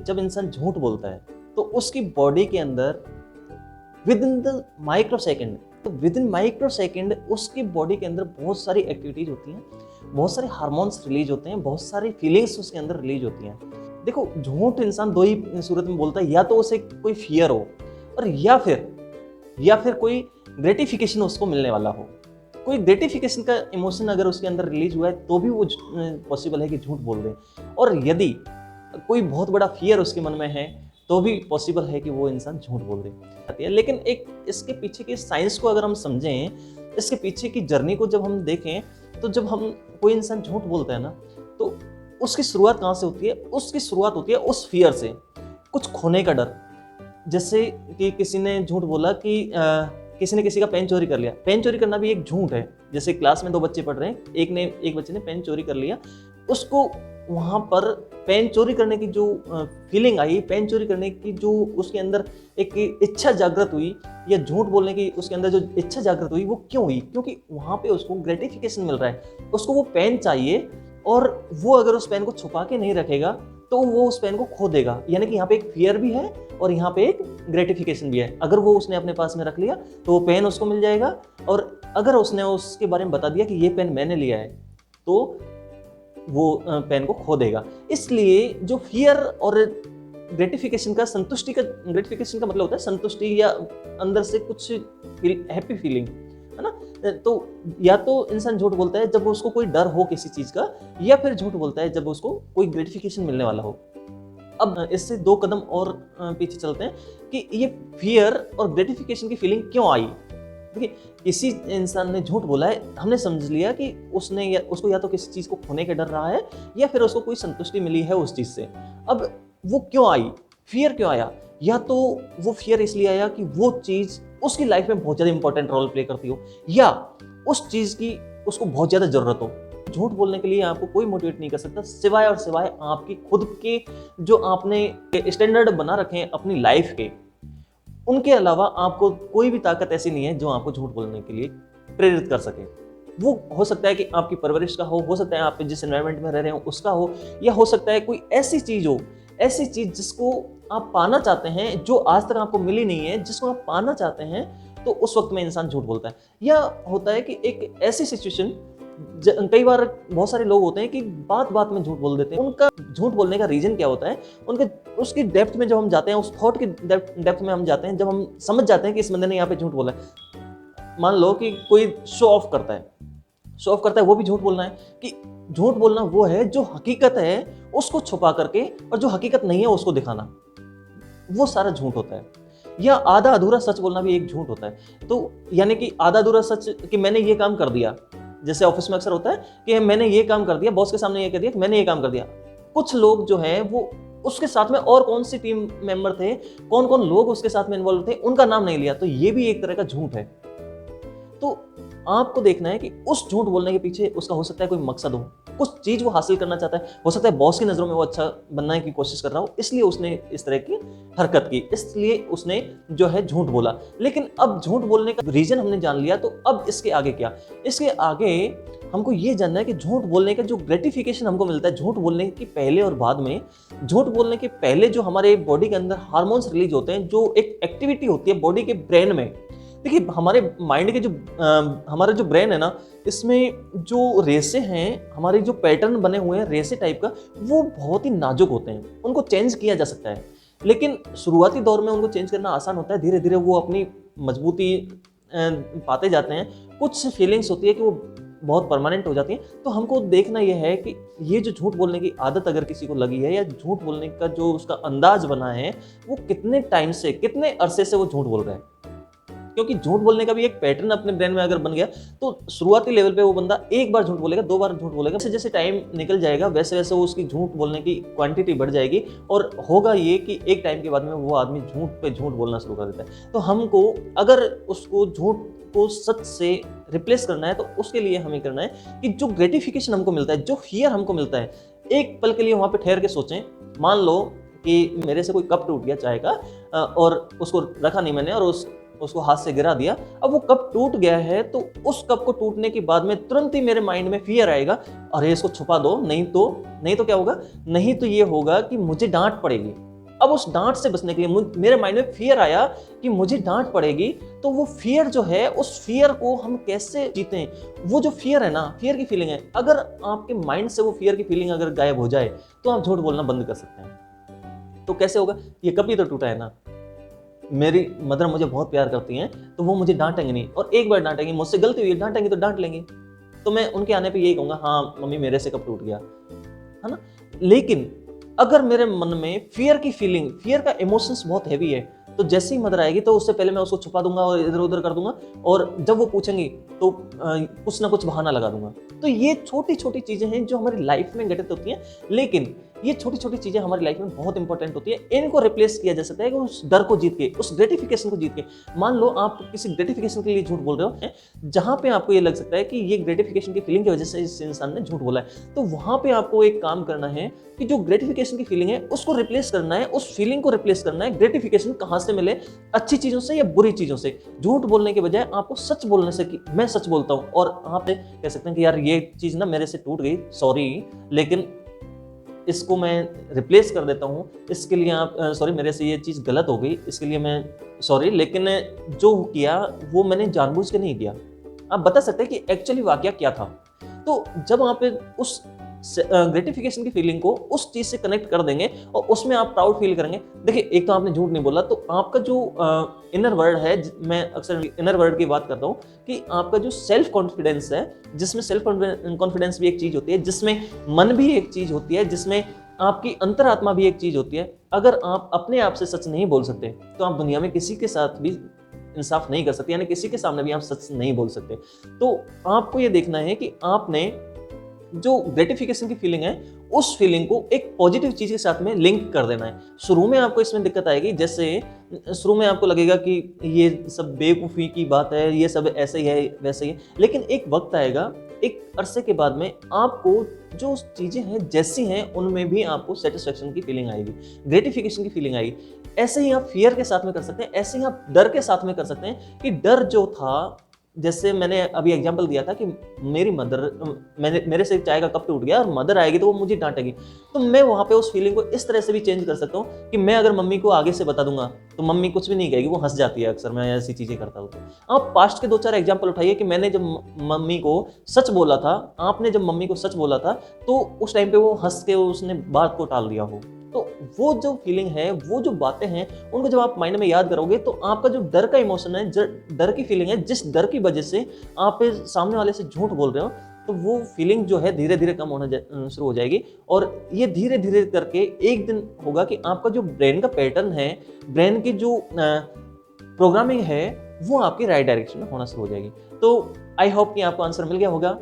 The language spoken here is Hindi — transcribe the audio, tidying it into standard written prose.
जब इंसान झूठ बोलता है तो उसकी बॉडी के अंदर with in the micro second, तो विद इन माइक्रो सेकेंड उसकी बॉडी के अंदर बहुत सारी एक्टिविटीज होती हैं, बहुत सारे हार्मोन्स रिलीज होते हैं, बहुत सारी फीलिंग्स उसके अंदर रिलीज होती हैं। देखो, झूठ इंसान दो ही सूरत में बोलता है, या तो उसे कोई फियर हो और या फिर कोई ग्रेटिफिकेशन उसको मिलने वाला हो। कोई ग्रेटिफिकेशन का इमोशन अगर उसके अंदर रिलीज हुआ है तो भी वो पॉसिबल है कि झूठ बोल दे, और यदि कोई बहुत बड़ा फियर उसके मन में है तो भी पॉसिबल है कि वो इंसान झूठ बोल दे। लेकिन एक इसके पीछे की साइंस को अगर हम समझें, इसके पीछे की जर्नी को जब हम देखें, तो जब हम कोई इंसान झूठ बोलता है ना, तो उसकी शुरुआत कहाँ से होती है? उसकी शुरुआत होती है उस फियर से, कुछ खोने का डर। जैसे कि किसी ने झूठ बोला कि किसी ने किसी का पेन चोरी कर लिया। पेन चोरी करना भी एक झूठ है। जैसे क्लास में दो बच्चे पढ़ रहे हैं, एक बच्चे ने पेन चोरी कर लिया, उसको वहाँ पर पेन चोरी करने की जो फीलिंग आई, पेन चोरी करने की जो उसके अंदर एक इच्छा जागृत हुई, या झूठ बोलने की उसके अंदर जो इच्छा जागृत हुई, वो क्यों हुई? क्योंकि वहाँ पे उसको ग्रेटिफिकेशन मिल रहा है, उसको वो पेन चाहिए, और वो अगर उस पेन को छुपा के नहीं रखेगा तो वो उस पेन को खो देगा। यानी कि यहाँ पे एक फियर भी है और यहाँ पे एक ग्रेटिफिकेशन भी है। अगर वो उसने अपने पास में रख लिया तो वो पेन उसको मिल जाएगा, और अगर उसने उसके बारे में बता दिया कि ये पेन मैंने लिया है, तो वो पेन को खो देगा। इसलिए जो फियर और ग्रेटिफिकेशन का मतलब होता है संतुष्टि, या अंदर से कुछ हैप्पी फीलिंग, है ना। तो या तो इंसान झूठ बोलता है जब उसको कोई डर हो किसी चीज का, या फिर झूठ बोलता है जब उसको कोई ग्रेटिफिकेशन मिलने वाला हो। अब इससे दो कदम और पीछे चलते हैं कि ये फियर और ग्रेटिफिकेशन की फीलिंग क्यों आई। देखिए, किसी इंसान ने झूठ बोला है, हमने समझ लिया कि उसको या तो किसी चीज को खोने का डर रहा है, या फिर उसको कोई संतुष्टि मिली है उस चीज से। अब वो क्यों आई, फियर क्यों आया? या तो वो फियर इसलिए आया कि वो चीज उसकी लाइफ में बहुत ज्यादा इंपॉर्टेंट रोल प्ले करती हो, या उस चीज की उसको बहुत ज्यादा जरूरत हो। झूठ बोलने के लिए आपको कोई मोटिवेट नहीं कर सकता, सिवाय और सिवाय आपकी खुद के जो आपने स्टैंडर्ड बना रखे हैं अपनी लाइफ के, उनके अलावा आपको कोई भी ताकत ऐसी नहीं है जो आपको झूठ बोलने के लिए प्रेरित कर सके। वो हो सकता है कि आपकी परवरिश का हो सकता है आप जिस एनवायरनमेंट में रह रहे हो उसका हो, या हो सकता है कोई ऐसी चीज हो, ऐसी चीज जिसको आप पाना चाहते हैं, जो आज तक आपको मिली नहीं है, जिसको आप पाना चाहते हैं, तो उस वक्त में इंसान झूठ बोलता है। या होता है कि एक ऐसी सिचुएशन, कई बार बहुत सारे लोग होते हैं कि बात बात में झूठ बोल देते हैं। उनका झूठ बोलने का रीजन क्या होता है? उनके उसकी डेप्थ में जब हम जाते हैं, उस थॉट की डेप्थ में हम जाते हैं, जब हम समझ जाते हैं कि इस बंदे ने यहाँ पे झूठ बोला है। मान लो कि कोई शो ऑफ करता है, वो भी झूठ बोलना है। कि झूठ बोलना वो है जो हकीकत है उसको छुपा करके, और जो हकीकत नहीं है उसको दिखाना, वो सारा झूठ होता है। या आधा अधूरा सच बोलना भी एक झूठ होता है। तो यानी कि आधा अधूरा सच कि मैंने ये काम कर दिया, जैसे ऑफिस में अक्सर होता है कि मैंने ये काम कर दिया, बॉस के सामने ये कह दिया कि मैंने ये काम कर दिया। कुछ लोग जो हैं वो उसके साथ में और कौन सी टीम मेंबर थे, कौन कौन लोग उसके साथ में इन्वॉल्व थे, उनका नाम नहीं लिया, तो ये भी एक तरह का झूठ है। तो आपको देखना है कि उस झूठ बोलने के पीछे उसका हो सकता है कोई मकसद हो, कुछ चीज वो हासिल करना चाहता है। हो सकता है बॉस की नजरों में वो अच्छा बनने की कोशिश कर रहा हो, इसलिए उसने इस तरह की हरकत की, इसलिए उसने जो है झूठ बोला। लेकिन अब झूठ बोलने का रीजन हमने जान लिया, तो अब इसके आगे क्या? इसके आगे हमको ये जानना है कि झूठ बोलने का जो ग्रेटिफिकेशन हमको मिलता है झूठ बोलने के पहले और बाद में। झूठ बोलने के पहले जो हमारे बॉडी के अंदर हार्मोन्स रिलीज होते हैं, जो एक एक्टिविटी होती है बॉडी के ब्रेन में। देखिए, हमारे माइंड के जो हमारा जो ब्रेन है ना, इसमें जो रेसे हैं, हमारे जो पैटर्न बने हुए हैं रेसे टाइप का, वो बहुत ही नाजुक होते हैं, उनको चेंज किया जा सकता है। लेकिन शुरुआती दौर में उनको चेंज करना आसान होता है, धीरे धीरे वो अपनी मजबूती पाते जाते हैं। कुछ फीलिंग्स होती है कि वो बहुत परमानेंट हो जाती हैं। तो हमको देखना यह है कि ये जो झूठ बोलने की आदत अगर किसी को लगी है, या झूठ बोलने का जो उसका अंदाज बना है, वो कितने टाइम से, कितने अरसे से वो झूठ बोल रहा है। क्योंकि झूठ बोलने का भी एक पैटर्न अपने ब्रेन में अगर बन गया, तो शुरुआती लेवल पे वो बंदा एक बार झूठ बोलेगा, 2 बार झूठ बोलेगा, जैसे जैसे टाइम निकल जाएगा वैसे वैसे वो उसकी झूठ बोलने की क्वांटिटी बढ़ जाएगी, और होगा ये कि एक टाइम के बाद में वो आदमी झूठ पे झूठ बोलना शुरू कर देता है। तो हमको अगर उसको झूठ को सच से रिप्लेस करना है, तो उसके लिए हमें करना है कि जो ग्रेटिफिकेशन हमको मिलता है, जो फियर हमको मिलता है, एक पल के लिए वहाँ पे ठहर के सोचें। मान लो कि मेरे से कोई कप टूट गया चाय का, और उसको रखा नहीं मैंने, और उसको हाथ से गिरा दिया। अब वो कप टूट गया है, तो उस कप को टूटने के बाद में तुरंत ही मेरे माइंड में फियर आएगा, अरे इसको छुपा दो, नहीं तो क्या होगा, नहीं तो ये होगा कि मुझे डांट पड़ेगी। अब उस डांट से बचने के लिए मेरे माइंड में फियर आया कि मुझे डांट पड़ेगी, तो वो फियर जो है, उस फियर को हम कैसे जीते हैं। वो जो फियर है ना, फियर की फीलिंग है, अगर आपके माइंड से वो फियर की फीलिंग अगर गायब हो जाए तो आप झूठ बोलना बंद कर सकते हैं। तो कैसे होगा, ये कभी तो टूटा है ना। मेरी मदर मुझे बहुत प्यार करती हैं, तो वो मुझे डांटेंगे नहीं, और एक बार डांटेंगे, मुझसे गलती हुई डांटेंगे तो डांट लेंगे, तो मैं उनके आने पे यही कहूंगा, हाँ मम्मी मेरे से कब टूट गया, है ना। लेकिन अगर मेरे मन में फियर की फीलिंग, फियर का इमोशंस बहुत हैवी है, तो जैसे ही मदर आएगी तो उससे पहले मैं उसको छुपा दूंगा और इधर उधर कर दूंगा, और जब वो पूछेंगी तो कुछ ना कुछ बहाना लगा दूंगा। तो ये छोटी छोटी चीजें हैं जो हमारी लाइफ में घटित होती हैं, लेकिन ये छोटी छोटी चीजें हमारी लाइफ में बहुत इंपॉर्टेंट होती है। इनको रिप्लेस किया जा सकता है कि उस डर को जीत के, उस ग्रेटिफिकेशन को जीत के। मान लो आप किसी ग्रेटिफिकेशन के लिए झूठ बोल रहे हो, जहां पे आपको ये लग सकता है कि ये ग्रेटिफिकेशन की फीलिंग की वजह से इस इंसान ने झूठ बोला है, तो वहां पे आपको एक काम करना है कि जो ग्रेटिफिकेशन की फीलिंग है उसको रिप्लेस करना है, उस फीलिंग को रिप्लेस करना है। ग्रेटिफिकेशन कहां से मिले, अच्छी चीजों से या बुरी चीजों से। झूठ बोलने के बजाय आपको सच बोलने से कि मैं सच बोलता हूं, और आप कह सकते हैं कि यार ये चीज ना मेरे से टूट गई, सॉरी, लेकिन इसको मैं रिप्लेस कर देता हूँ, इसके लिए आप सॉरी, मेरे से ये चीज़ गलत हो गई, इसके लिए मैं सॉरी, लेकिन जो किया वो मैंने जानबूझ के नहीं किया। आप बता सकते हैं कि एक्चुअली वाकया क्या था। तो जब आप उस ग्रेटिफिकेशन की फीलिंग को उस चीज़ से कनेक्ट कर देंगे और उसमें आप प्राउड फील करेंगे। देखिए, एक तो आपने झूठ नहीं बोला, तो आपका जो इनर वर्ड है, मैं अक्सर इनर वर्ड की बात करता हूँ, कि आपका जो सेल्फ कॉन्फिडेंस है, जिसमें सेल्फ कॉन्फिडेंस भी एक चीज़ होती है, जिसमें मन भी एक चीज़ होती है, जिसमें आपकी अंतरात्मा भी एक चीज़ होती है। अगर आप अपने आप से सच नहीं बोल सकते तो आप दुनिया में किसी के साथ भी इंसाफ नहीं कर सकते, यानी किसी के सामने भी आप सच नहीं बोल सकते। तो आपको ये देखना है कि आपने जो ग्रेटिफिकेशन की फीलिंग है, उस फीलिंग को एक पॉजिटिव चीज के साथ में लिंक कर देना है। शुरू में आपको इसमें दिक्कत आएगी, जैसे शुरू में आपको लगेगा कि ये सब बेवकूफ़ी की बात है, ये सब ऐसे ही है वैसे ही है, लेकिन एक वक्त आएगा, एक अरसे के बाद में आपको जो चीज़ें हैं जैसी हैं उनमें भी आपको सेटिस्फेक्शन की फीलिंग आएगी, ग्रेटिफिकेशन की फीलिंग आएगी। ऐसे ही आप फियर के साथ में कर सकते हैं, ऐसे ही आप डर के साथ में कर सकते हैं कि डर जो था, जैसे मैंने अभी एग्जांपल दिया था कि मेरी मदर, मेरे से चाय का कप टूट गया और मदर आएगी तो वो मुझे डांटेगी, तो मैं वहाँ पे उस फीलिंग को इस तरह से भी चेंज कर सकता हूँ कि मैं अगर मम्मी को आगे से बता दूंगा तो मम्मी कुछ भी नहीं कहेगी, वो हंस जाती है अक्सर मैं ऐसी चीज़ें करता हूँ। तो आप पास्ट के 2-4 एग्जाम्पल उठाइए कि मैंने जब मम्मी को सच बोला था, आपने जब मम्मी को सच बोला था, तो उस टाइम पे वो हंस के उसने बात को टाल दिया हो। तो वो जो फीलिंग है, वो जो बातें हैं, उनको जब आप माइंड में याद करोगे तो आपका जो डर का इमोशन है, डर की फीलिंग है, जिस डर की वजह से आप सामने वाले से झूठ बोल रहे हो, तो वो फीलिंग जो है धीरे धीरे कम होना शुरू हो जाएगी। और ये धीरे धीरे करके एक दिन होगा कि आपका जो ब्रेन का पैटर्न है, ब्रेन की जो प्रोग्रामिंग है, वो आपकी राइट डायरेक्शन में होना शुरू हो जाएगी। तो आई होप कि आपको आंसर मिल गया होगा।